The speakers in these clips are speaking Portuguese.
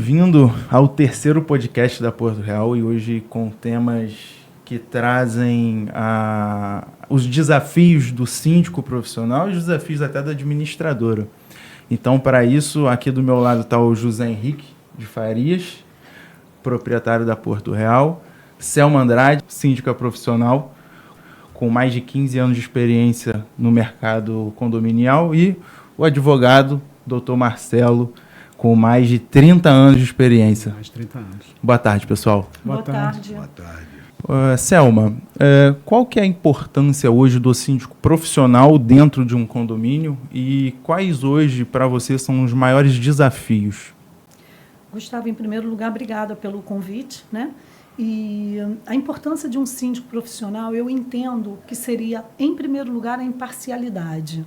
bem-vindo ao terceiro podcast da Porto Real e hoje com temas que trazem os desafios do síndico profissional e os desafios até da administradora. Então, para isso, aqui do meu lado está o José Henrique de Farias, proprietário da Porto Real, Selma Andrade, síndica profissional, com mais de 15 anos de experiência no mercado condominial, e o advogado, Dr. Marcelo, com mais de 30 anos de experiência. Mais de 30 anos. Boa tarde, pessoal. Boa tarde. Boa tarde. Selma, qual que é a importância hoje do síndico profissional dentro de um condomínio e quais hoje, para você, são os maiores desafios? Gustavo, em primeiro lugar, obrigada pelo convite, né? E a importância de um síndico profissional, eu entendo que seria, em primeiro lugar, a imparcialidade.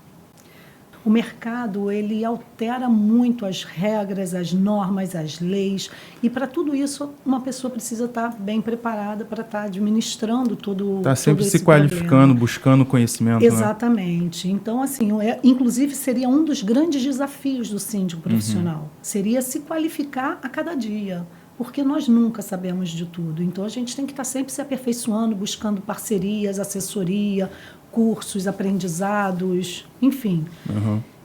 O mercado, ele altera muito as regras, as normas, as leis, e para tudo isso uma pessoa precisa estar bem preparada para estar administrando todo Está sempre todo se esse qualificando, problema. buscando conhecimento. Exatamente. Né? Então, assim, inclusive seria um dos grandes desafios do síndico profissional. Seria se qualificar a cada dia, porque nós nunca sabemos de tudo. Então, a gente tem que estar sempre se aperfeiçoando, buscando parcerias, assessoria, cursos, aprendizados, enfim.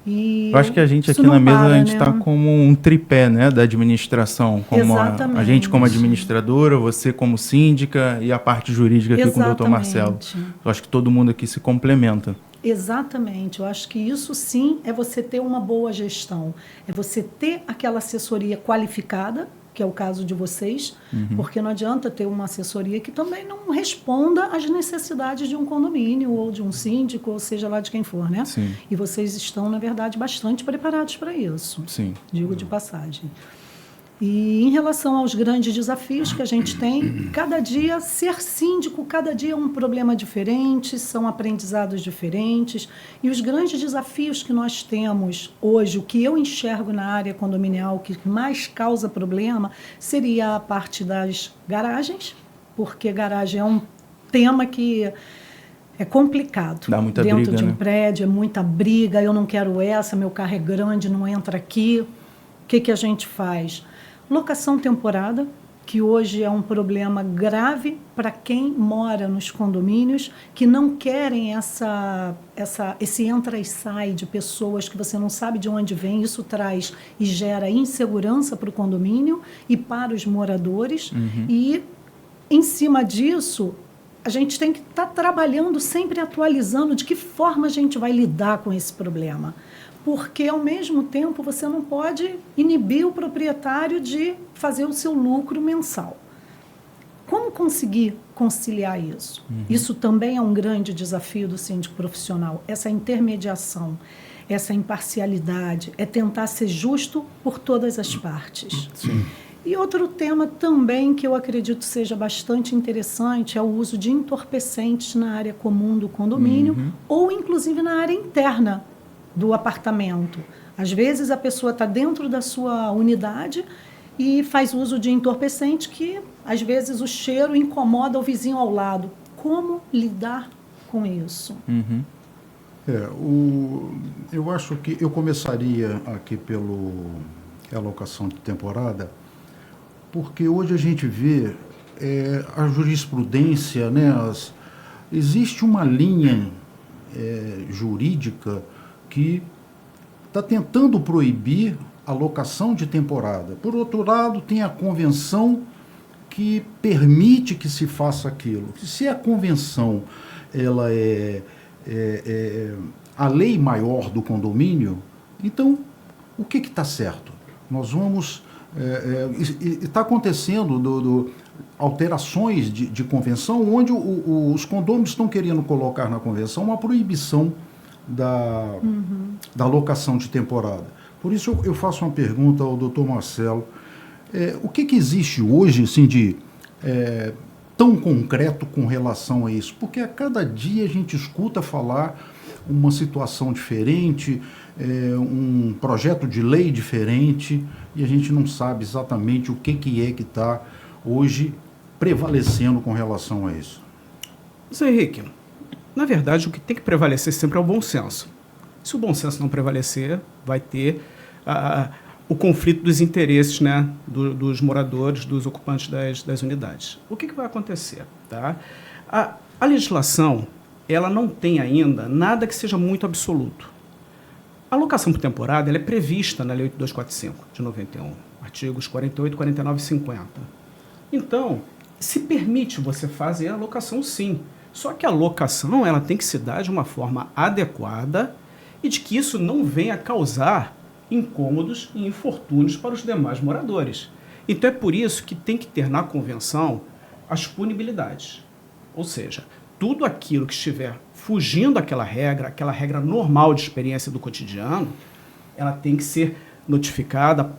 E eu acho que a gente aqui na mesa, a gente está como um tripé, né, da administração. Como a gente como administradora, você como síndica e a parte jurídica aqui com o Dr. Marcelo. Eu acho que todo mundo aqui se complementa. Exatamente. Eu acho que isso sim é você ter uma boa gestão. É você ter aquela assessoria qualificada, que é o caso de vocês, porque não adianta ter uma assessoria que também não responda às necessidades de um condomínio ou de um síndico, ou seja lá de quem for, né? Sim. E vocês estão, na verdade, bastante preparados para isso. Sim. Digo de passagem. E em relação aos grandes desafios que a gente tem, cada dia, ser síndico, cada dia é um problema diferente, são aprendizados diferentes. E os grandes desafios que nós temos hoje, o que eu enxergo na área condominial, que mais causa problema, seria a parte das garagens, porque garagem é um tema que é complicado. Dá muita dentro briga, de um né? prédio, é muita briga, eu não quero essa, meu carro é grande, não entra aqui. O que a gente faz? Locação temporada, que hoje é um problema grave para quem mora nos condomínios, que não querem esse entra e sai de pessoas que você não sabe de onde vem. Isso traz e gera insegurança para o condomínio e para os moradores. E, em cima disso, a gente tem que estar trabalhando, sempre atualizando de que forma a gente vai lidar com esse problema. Porque, ao mesmo tempo, você não pode inibir o proprietário de fazer o seu lucro mensal. Como conseguir conciliar isso? Isso também é um grande desafio do síndico profissional, essa intermediação, essa imparcialidade, é tentar ser justo por todas as partes. Sim. E outro tema também que eu acredito seja bastante interessante é o uso de entorpecentes na área comum do condomínio ou, inclusive, na área interna do apartamento. Às vezes a pessoa está dentro da sua unidade e faz uso de entorpecente que, às vezes, o cheiro incomoda o vizinho ao lado. Como lidar com isso? Eu acho que eu começaria aqui pela alocação de temporada, porque hoje a gente vê a jurisprudência, né, existe uma linha jurídica que está tentando proibir a locação de temporada. Por outro lado, tem a convenção que permite que se faça aquilo. Se a convenção ela é a lei maior do condomínio, então o que está certo? Nós vamos... está acontecendo alterações de convenção, onde os condôminos estão querendo colocar na convenção uma proibição da locação de temporada. Por isso eu faço uma pergunta ao Dr. Marcelo. O que existe hoje assim, de tão concreto com relação a isso? Porque a cada dia a gente escuta falar uma situação diferente, um projeto de lei diferente, e a gente não sabe exatamente o que está hoje prevalecendo com relação a isso. Zé Henrique, na verdade, o que tem que prevalecer sempre é o bom senso. Se o bom senso não prevalecer, vai ter o conflito dos interesses, né, dos moradores, dos ocupantes das unidades. O que vai acontecer? Tá? A legislação, ela não tem ainda nada que seja muito absoluto. A locação por temporada ela é prevista na Lei 8245, de 91, artigos 48, 49 e 50. Então, se permite você fazer a locação, sim. Só que a locação ela tem que se dar de uma forma adequada e de que isso não venha causar incômodos e infortúnios para os demais moradores. Então é por isso que tem que ter na convenção as punibilidades. Ou seja, tudo aquilo que estiver fugindo daquela regra normal de experiência do cotidiano, ela tem que ser notificada.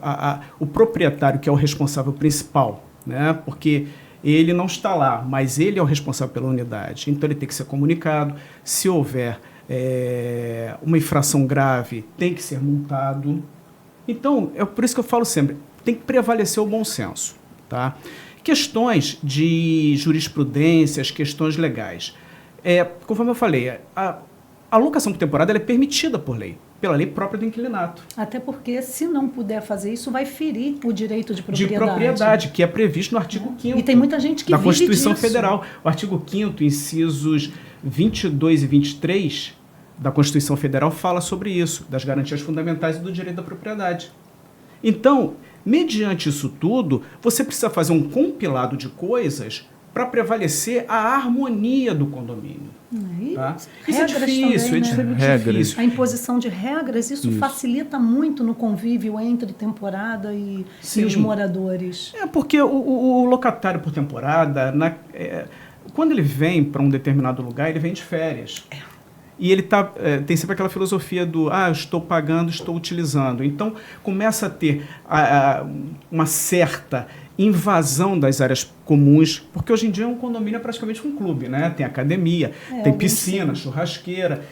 O proprietário, que é o responsável principal, né? Porque ele não está lá, mas ele é o responsável pela unidade. Então ele tem que ser comunicado. Se houver uma infração grave, tem que ser multado. Então, é por isso que eu falo sempre, tem que prevalecer o bom senso. Tá? Questões de jurisprudências, questões legais. Conforme eu falei, a locação por temporada ela é permitida por lei, pela lei própria do inquilinato. Até porque, se não puder fazer isso, vai ferir o direito de propriedade. De propriedade, que é previsto no artigo 5º E tem muita gente que da vive Constituição disso. Federal. O artigo 5º, incisos 22 e 23 da Constituição Federal fala sobre isso, das garantias fundamentais e do direito da propriedade. Então, mediante isso tudo, você precisa fazer um compilado de coisas para prevalecer a harmonia do condomínio. Tá? Isso é difícil, também, né? difícil. A imposição de regras, isso facilita muito no convívio entre temporada e os moradores. Porque o locatário por temporada, quando ele vem para um determinado lugar, ele vem de férias. E ele tem sempre aquela filosofia do eu estou pagando, estou utilizando. Então, começa a ter uma certa invasão das áreas comuns, porque hoje em dia um condomínio é praticamente um clube, né? Tem academia, tem piscina, churrasqueira,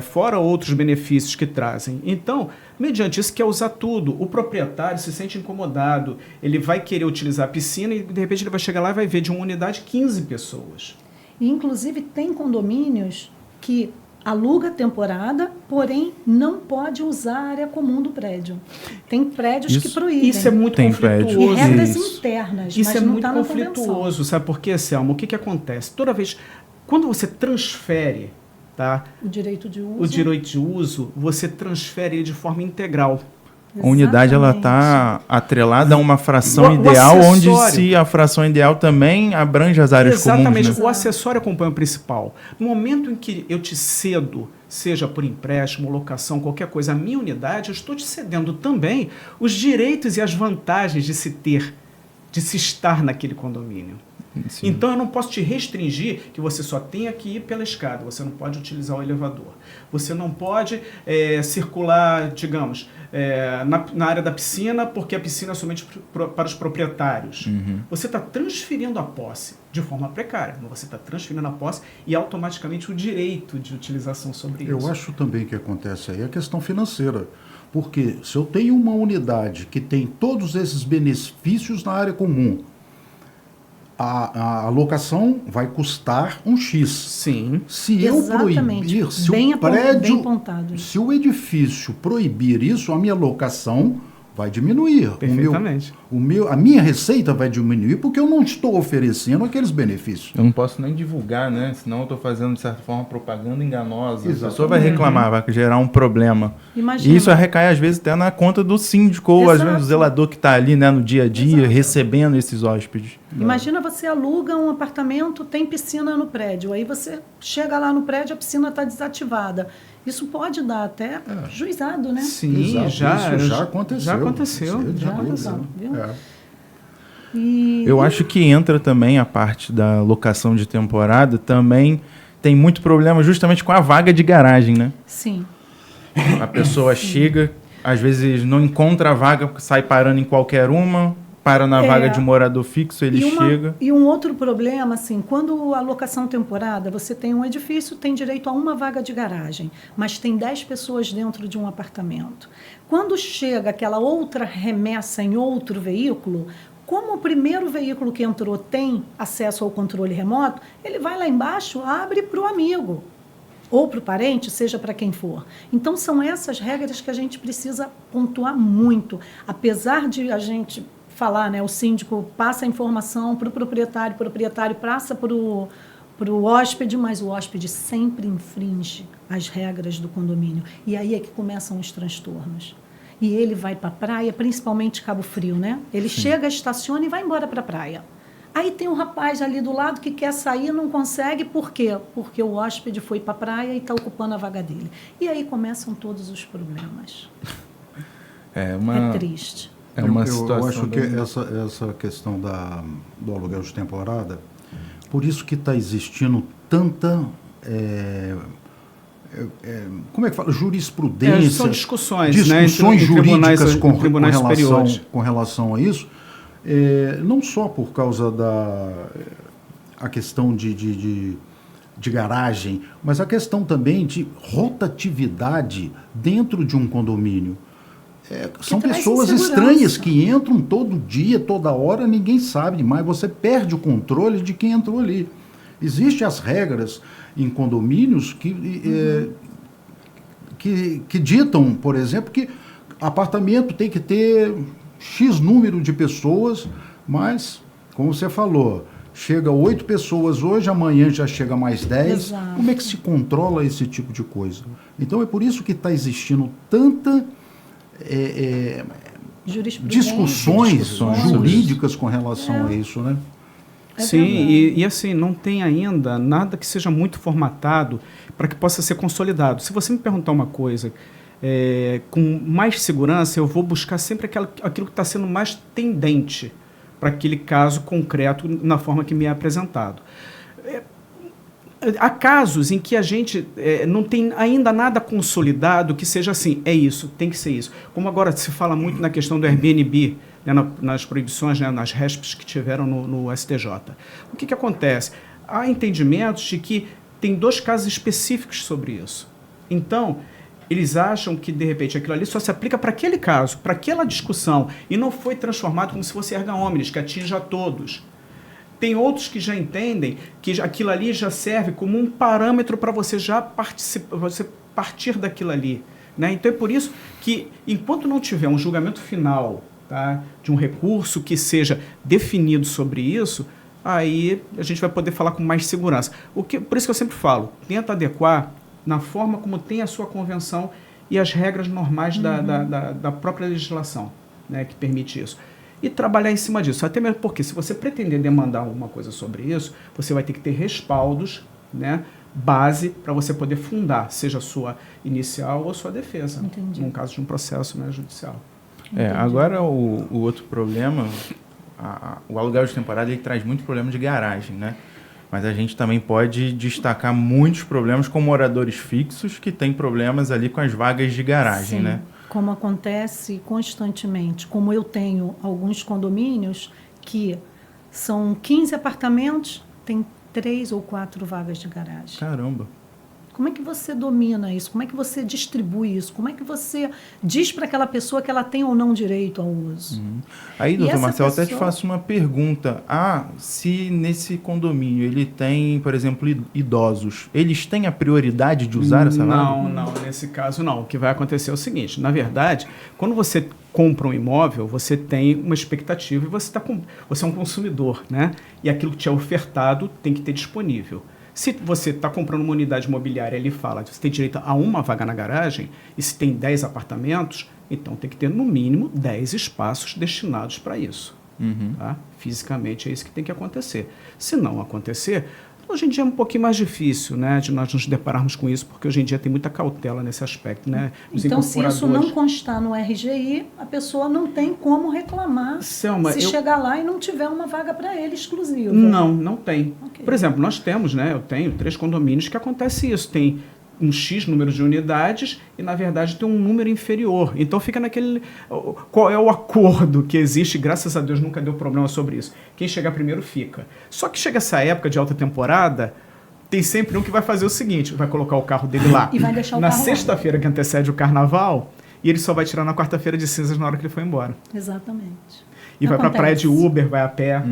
fora outros benefícios que trazem. Então, mediante isso, quer usar tudo. O proprietário se sente incomodado, ele vai querer utilizar a piscina e, de repente, ele vai chegar lá e vai ver de uma unidade 15 pessoas. E, inclusive, tem condomínios que aluga temporada, porém não pode usar a área comum do prédio. Tem prédios que proíbem. Isso é muito conflituoso. E regras internas, isso mas é não muito está na conflituoso. convenção. Sabe por quê, Selma? O que acontece? Toda vez, quando você transfere, tá, o direito de uso, você transfere ele de forma integral. A unidade ela está atrelada a uma fração ideal, onde se a fração ideal também abrange as áreas comuns. Exatamente, né? o acessório acompanha o principal. No momento em que eu te cedo, seja por empréstimo, locação, qualquer coisa, a minha unidade, eu estou te cedendo também os direitos e as vantagens de se estar naquele condomínio. Sim. Então eu não posso te restringir que você só tenha que ir pela escada, você não pode utilizar o elevador, você não pode circular, digamos, na área da piscina, porque a piscina é somente para os proprietários. Uhum. Você está transferindo a posse de forma precária, mas você está transferindo a posse e automaticamente o direito de utilização sobre isso. Eu acho também que acontece aí a questão financeira. Porque se eu tenho uma unidade que tem todos esses benefícios na área comum, a locação vai custar um X. Sim. Se eu proibir, se o prédio, se o edifício proibir isso, a minha locação vai diminuir. Perfeitamente. A minha receita vai diminuir porque eu não estou oferecendo aqueles benefícios. Eu não posso nem divulgar, né? Senão eu estou fazendo, de certa forma, propaganda enganosa. Exatamente. A pessoa vai reclamar, vai gerar um problema. Imagina. E isso recai, às vezes, até na conta do síndico ou, às vezes, do zelador que está ali, né, no dia a dia, recebendo esses hóspedes. Imagina você aluga um apartamento, tem piscina no prédio. Aí você chega lá no prédio, a piscina está desativada. Isso pode dar até juizado, né? Sim, isso já aconteceu. Já aconteceu. Viu? E eu acho que entra também a parte da locação de temporada, também tem muito problema justamente com a vaga de garagem, né? Sim. A pessoa chega, às vezes não encontra a vaga, sai parando em qualquer uma, para na vaga de morador fixo, ele chega. E um outro problema, assim, quando a locação temporada, você tem um edifício, tem direito a uma vaga de garagem, mas tem 10 pessoas dentro de um apartamento. Quando chega aquela outra remessa em outro veículo, como o primeiro veículo que entrou tem acesso ao controle remoto, ele vai lá embaixo, abre para o amigo. ou para o parente, seja para quem for. Então, são essas regras que a gente precisa pontuar muito. Apesar de a gente falar, né, o síndico passa a informação para o proprietário passa para o hóspede, mas o hóspede sempre infringe as regras do condomínio. E aí é que começam os transtornos. E ele vai para a praia, principalmente Cabo Frio, né? Ele chega, estaciona e vai embora para a praia. Aí tem um rapaz ali do lado que quer sair, não consegue, por quê? Porque o hóspede foi para a praia e está ocupando a vaga dele. E aí começam todos os problemas. É triste. É uma situação. Eu acho que essa questão do aluguel de temporada, por isso que está existindo tanta... como é que fala? Jurisprudência. São discussões, discussões né, jurídicas tribunais superiores. Com relação a isso. Não só por causa a questão de garagem, mas a questão também de rotatividade dentro de um condomínio. São pessoas estranhas que entram todo dia, toda hora, ninguém sabe mais, você perde o controle de quem entrou ali. Existem as regras em condomínios que ditam, por exemplo, que apartamento tem que ter X número de pessoas, mas, como você falou, chega 8 pessoas hoje, amanhã já chega mais 10. Exato. Como é que se controla esse tipo de coisa? Então é por isso que está existindo tanta discussões jurídicas com relação a isso, né? Sim, e assim, não tem ainda nada que seja muito formatado para que possa ser consolidado. Se você me perguntar uma coisa com mais segurança, eu vou buscar sempre aquilo que está sendo mais tendente para aquele caso concreto na forma que me é apresentado. Há casos em que a gente não tem ainda nada consolidado que seja assim, é isso, tem que ser isso. Como agora se fala muito na questão do Airbnb, né, nas proibições, né, nas RESPs que tiveram no STJ. O que acontece? Há entendimentos de que tem 2 casos específicos sobre isso. Então, eles acham que, de repente, aquilo ali só se aplica para aquele caso, para aquela discussão, e não foi transformado como se fosse erga omnes, que atinja a todos. Tem outros que já entendem que aquilo ali já serve como um parâmetro para você já você partir daquilo ali, né? Então é por isso que, enquanto não tiver um julgamento final, tá, de um recurso que seja definido sobre isso, aí a gente vai poder falar com mais segurança. Por isso que eu sempre falo, tenta adequar na forma como tem a sua convenção e as regras normais da própria legislação, né, que permite isso. E trabalhar em cima disso. Até mesmo porque, se você pretender demandar alguma coisa sobre isso, você vai ter que ter respaldos, né, base para você poder fundar, seja a sua inicial ou a sua defesa. Entendi. Num caso de um processo, né, judicial. Agora o outro problema, o aluguel de temporada, ele traz muito problema de garagem, né? Mas a gente também pode destacar muitos problemas com moradores fixos que têm problemas ali com as vagas de garagem, né? Como acontece constantemente. Como eu tenho alguns condomínios que são 15 apartamentos, tem 3 ou 4 vagas de garagem. Caramba! Como é que você domina isso? Como é que você distribui isso? Como é que você diz para aquela pessoa que ela tem ou não direito ao uso? Aí, doutor Marcelo, até te faço uma pergunta. Se nesse condomínio ele tem, por exemplo, idosos, eles têm a prioridade de usar essa vaga? Não, nesse caso não. O que vai acontecer é o seguinte, na verdade, quando você compra um imóvel, você tem uma expectativa e você é um consumidor, né? E aquilo que te é ofertado tem que ter disponível. Se você está comprando uma unidade imobiliária, ele fala que você tem direito a uma vaga na garagem, e se tem 10 apartamentos, então tem que ter no mínimo 10 espaços destinados para isso. Tá? Fisicamente é isso que tem que acontecer. Se não acontecer, hoje em dia é um pouquinho mais difícil, né, de nós nos depararmos com isso, porque hoje em dia tem muita cautela nesse aspecto, né? Então, se isso não constar no RGI, a pessoa não tem como reclamar, Selma, se chegar lá e não tiver uma vaga para ele exclusiva. Não tem. Okay. Por exemplo, nós temos, né, eu tenho 3 condomínios que acontece isso, tem um X número de unidades e, na verdade, tem um número inferior. Então, fica naquele... Qual é o acordo que existe? Graças a Deus, nunca deu problema sobre isso. Quem chegar primeiro fica. Só que chega essa época de alta temporada, tem sempre um que vai fazer o seguinte, vai colocar o carro dele lá e vai deixar o na carro sexta-feira que antecede o carnaval, e ele só vai tirar na quarta-feira de cinzas na hora que ele for embora. Exatamente. e vai para a praia de Acontece. Uber, vai a pé,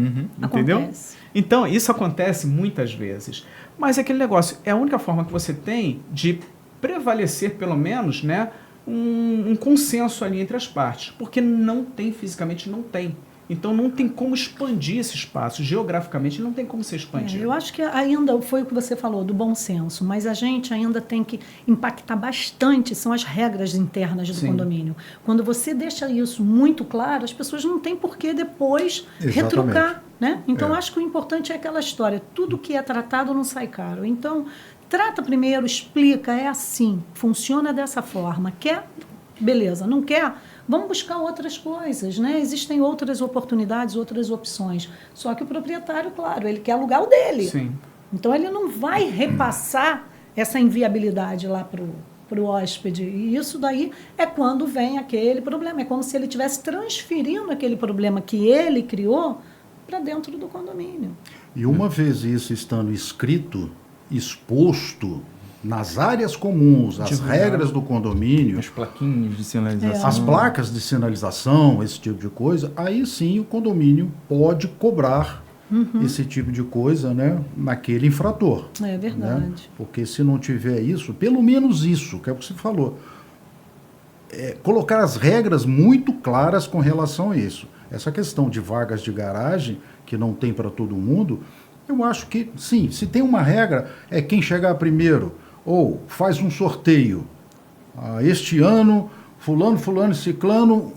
entendeu? Acontece. Então, isso acontece muitas vezes. Mas é aquele negócio, é a única forma que você tem de prevalecer, pelo menos, né, um consenso ali entre as partes. Porque não tem, fisicamente não tem. Então, não tem como expandir esse espaço. Geograficamente, não tem como ser expandido. Eu acho que ainda foi o que você falou, do bom senso, mas a gente ainda tem que impactar bastante, são as regras internas do Sim. condomínio. Quando você deixa isso muito claro, as pessoas não têm por que depois Exatamente. retrucar. Né? Então, É. acho que o importante é aquela história, tudo que é tratado não sai caro. Então, trata primeiro, explica, é assim, funciona dessa forma. Quer? Beleza, não quer? Vamos buscar outras coisas, né? Existem outras oportunidades, outras opções. Só que o proprietário, claro, ele quer alugar o dele. Sim. Então, ele não vai repassar essa inviabilidade lá para o hóspede. E isso daí é quando vem aquele problema. É como se ele estivesse transferindo aquele problema que ele criou para dentro do condomínio. E uma vez isso estando escrito, exposto nas áreas comuns, as Divulgado. regras do condomínio, As plaquinhas de sinalização. as placas de sinalização, esse tipo de coisa, aí sim o condomínio pode cobrar esse tipo de coisa, né, naquele infrator. É verdade. Né? Porque se não tiver isso, pelo menos isso, que é o que você falou, colocar as regras muito claras com relação a isso. Essa questão de vagas de garagem, que não tem para todo mundo, eu acho que, sim, se tem uma regra, é quem chegar primeiro, ou faz um sorteio. Este ano, fulano, fulano e ciclano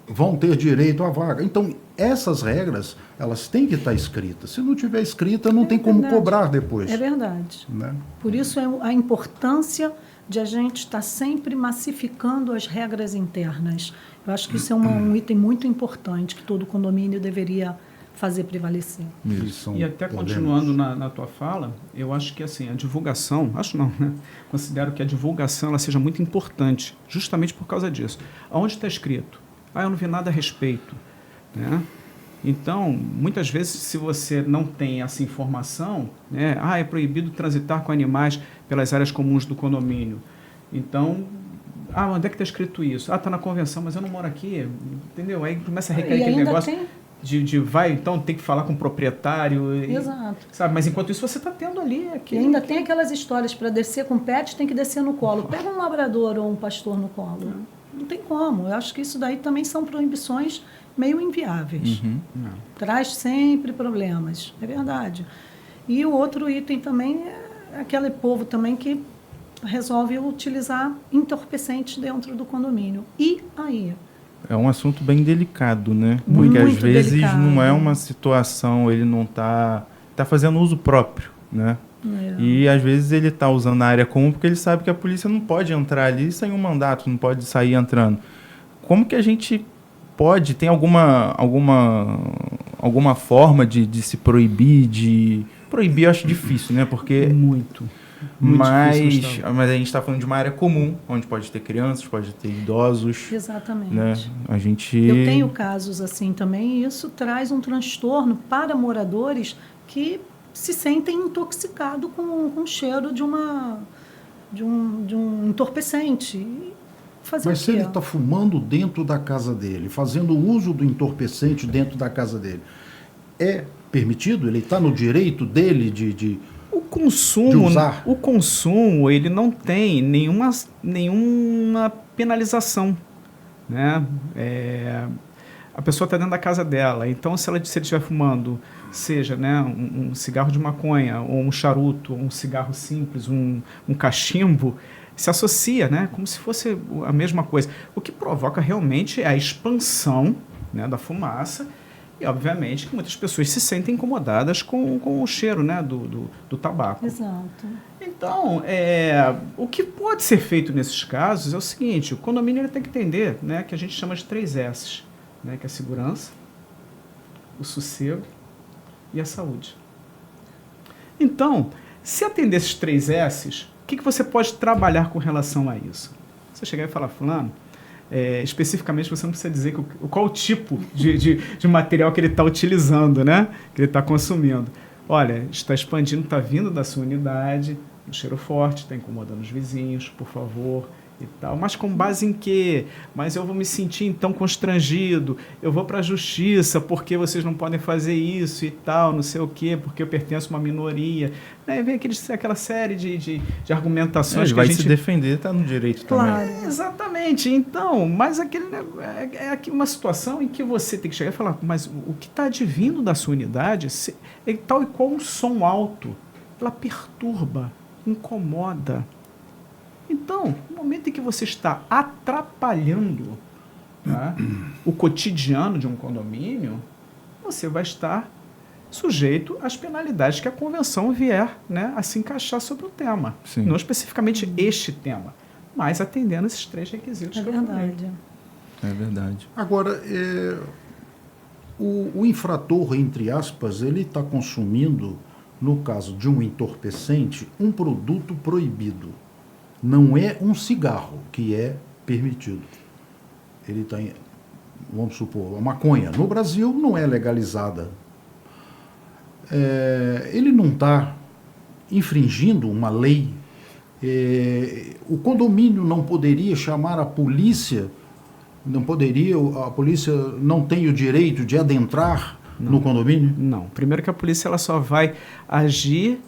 vão ter direito à vaga. Então, essas regras, elas têm que estar escritas. Se não tiver escrita, não tem como verdade. cobrar depois. É verdade. Né? Por isso é a importância de a gente estar sempre massificando as regras internas. Eu acho que isso é um item muito importante que todo condomínio deveria fazer prevalecer. São E até problemas. continuando na tua fala, eu acho que assim, a divulgação, acho não, né? Considero que a divulgação ela seja muito importante, justamente por causa disso. Aonde está escrito? Eu não vi nada a respeito. Né? Então, muitas vezes, se você não tem essa informação, né? É proibido transitar com animais pelas áreas comuns do condomínio. Então, onde é que está escrito isso? Está na convenção, mas eu não moro aqui, entendeu? Aí começa a recair E aquele ainda negócio tem- então tem que falar com o proprietário. Exato. Sabe? Mas enquanto isso você está tendo ali E aquele... ainda tem aquelas histórias para descer com pet, tem que descer no colo. Pega um labrador ou um pastor no colo. Não tem como. Eu acho que isso daí também são proibições meio inviáveis. Traz sempre problemas. É verdade. E o outro item também é aquele povo também que resolve utilizar entorpecentes dentro do condomínio. E aí? É um assunto bem delicado, né? Porque Muito às vezes delicado. não é uma situação, ele não tá fazendo uso próprio, né? É. E às vezes ele tá usando a área comum porque ele sabe que a polícia não pode entrar ali sem um mandato, não pode sair entrando. Como que a gente pode, tem alguma forma de se proibir, proibir eu acho difícil, né? Porque Muito mas difícil, Gustavo. a gente está falando de uma área comum, onde pode ter crianças, pode ter idosos, Exatamente. né? A gente... Eu tenho casos assim também, e isso traz um transtorno para moradores que se sentem intoxicados com o cheiro de um entorpecente. E fazer Mas o se quê? ele está fumando dentro da casa dele, fazendo uso do entorpecente dentro da casa dele, é permitido? Ele está no direito dele de O consumo, de usar? o consumo, ele não tem nenhuma penalização, né? A pessoa está dentro da casa dela, então se ele estiver fumando, seja, né, um cigarro de maconha, ou um charuto, ou um cigarro simples, um cachimbo, se associa, né, como se fosse a mesma coisa. O que provoca realmente é a expansão, né, da fumaça. E, obviamente, que muitas pessoas se sentem incomodadas com o cheiro, né, do tabaco. Exato. Então, o que pode ser feito nesses casos é o seguinte, o condomínio ele tem que entender, né, que a gente chama de 3 S's, né, que é a segurança, o sossego e a saúde. Então, se atender esses 3 S's, o que você pode trabalhar com relação a isso? Você chegar e falar, fulano, especificamente você não precisa dizer qual o tipo de material que ele está utilizando, né? Que ele está consumindo. Olha, está expandindo, está vindo da sua unidade, um cheiro forte, está incomodando os vizinhos, por favor, e tal. Mas com base em quê? Mas eu vou me sentir então constrangido, eu vou para a justiça porque vocês não podem fazer isso e tal, não sei o quê, porque eu pertenço a uma minoria. Vem aquela série de argumentações Ele que a vai gente... se defender, está no direito Claro. também. Exatamente. Então, mas é aqui uma situação em que você tem que chegar e falar, mas o que está advindo da sua unidade é tal e qual um som alto. Ela perturba, incomoda. Então, no momento em que você está atrapalhando, tá, o cotidiano de um condomínio, você vai estar sujeito às penalidades que a convenção vier, né, a se encaixar sobre o tema. Sim. Não especificamente este tema, mas atendendo esses 3 requisitos. É que eu falei. verdade. É verdade. Agora, o infrator, entre aspas, ele está consumindo, no caso de um entorpecente, um produto proibido. Não é um cigarro que é permitido. Ele está, vamos supor, a maconha. No Brasil não é legalizada. Ele não está infringindo uma lei. O condomínio não poderia chamar a polícia, a polícia não tem o direito de adentrar no condomínio? Não. Primeiro que a polícia ela só vai agir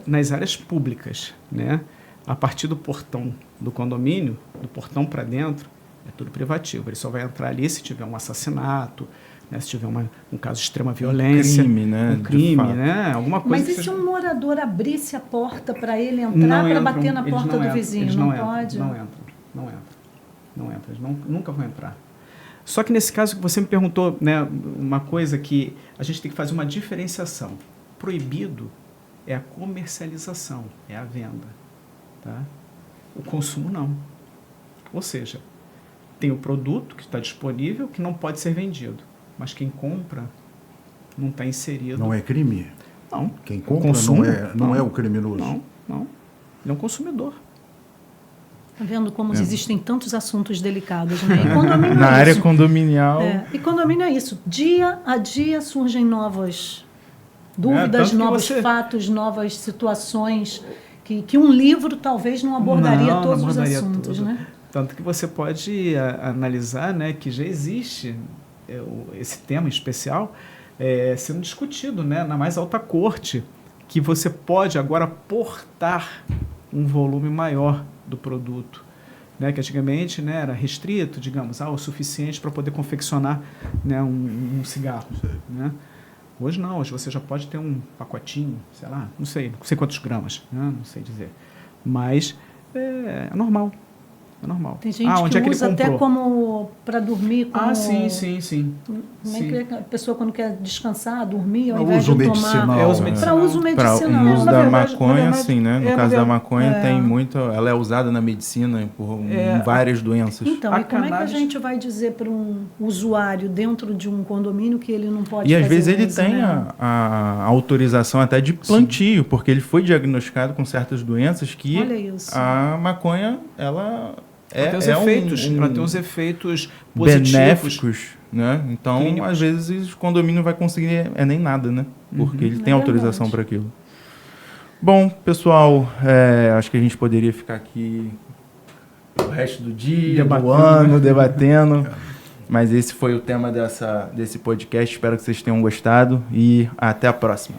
nas áreas públicas, né? A partir do portão do condomínio, do portão para dentro, é tudo privativo. Ele só vai entrar ali se tiver um assassinato, né? Se tiver um caso de extrema violência. Crime, né? Um crime, né? Alguma coisa. Mas e se um morador abrisse a porta para ele entrar, para bater na porta do vizinho? Eles Não entram, pode? Não entram. Eles nunca vão entrar. Só que nesse caso que você me perguntou, né, uma coisa que a gente tem que fazer uma diferenciação. Proibido é a comercialização, é a venda. Tá? O consumo não. Ou seja, tem o produto que está disponível que não pode ser vendido, mas quem compra não está inserido. Não é crime? Não. Quem compra Consumo? não é o criminoso? Não. Ele é um consumidor. Está vendo como existem tantos assuntos delicados, né? E condomínio Na é área isso. condominial. E condomínio é isso. Dia a dia surgem novas dúvidas, tanto que novos fatos, novas situações que um livro talvez não abordaria todos os assuntos, tudo. né? Tanto que você pode analisar, né, que já existe esse tema especial sendo discutido, né, na mais alta corte, que você pode agora portar um volume maior do produto, né, que antigamente, né, era restrito, digamos, o suficiente para poder confeccionar, né, um cigarro, né? Hoje não, hoje você já pode ter um pacotinho, sei lá, não sei quantos gramas, né, não sei dizer, mas é normal. É normal. Tem gente onde que é usa ele até como para dormir. Como, sim. Como é que a pessoa quando quer descansar, dormir, ao Para invés uso de medicinal. tomar... É uso medicinal. Para uso medicinal. Para uso Na da verdade, maconha, na verdade, sim, né? No caso da maconha é. tem muito... Ela é usada na medicina por várias doenças. Então, e como é que a cannabis- gente vai dizer para um usuário dentro de um condomínio que ele não pode E às fazer vezes ele uso, tem né? a autorização até de plantio, porque ele foi diagnosticado com certas doenças que Olha isso. a maconha, ela Ela tem os efeitos, ela tem uns efeitos positivos. benéficos, né? Então, clínicos. às vezes, o condomínio não vai conseguir nem nada, né? Porque ele tem É autorização verdade. para aquilo. Bom, pessoal, acho que a gente poderia ficar aqui o resto do dia, do Debatendo, ano, debatendo. Mas esse foi o tema desse podcast. Espero que vocês tenham gostado e até a próxima.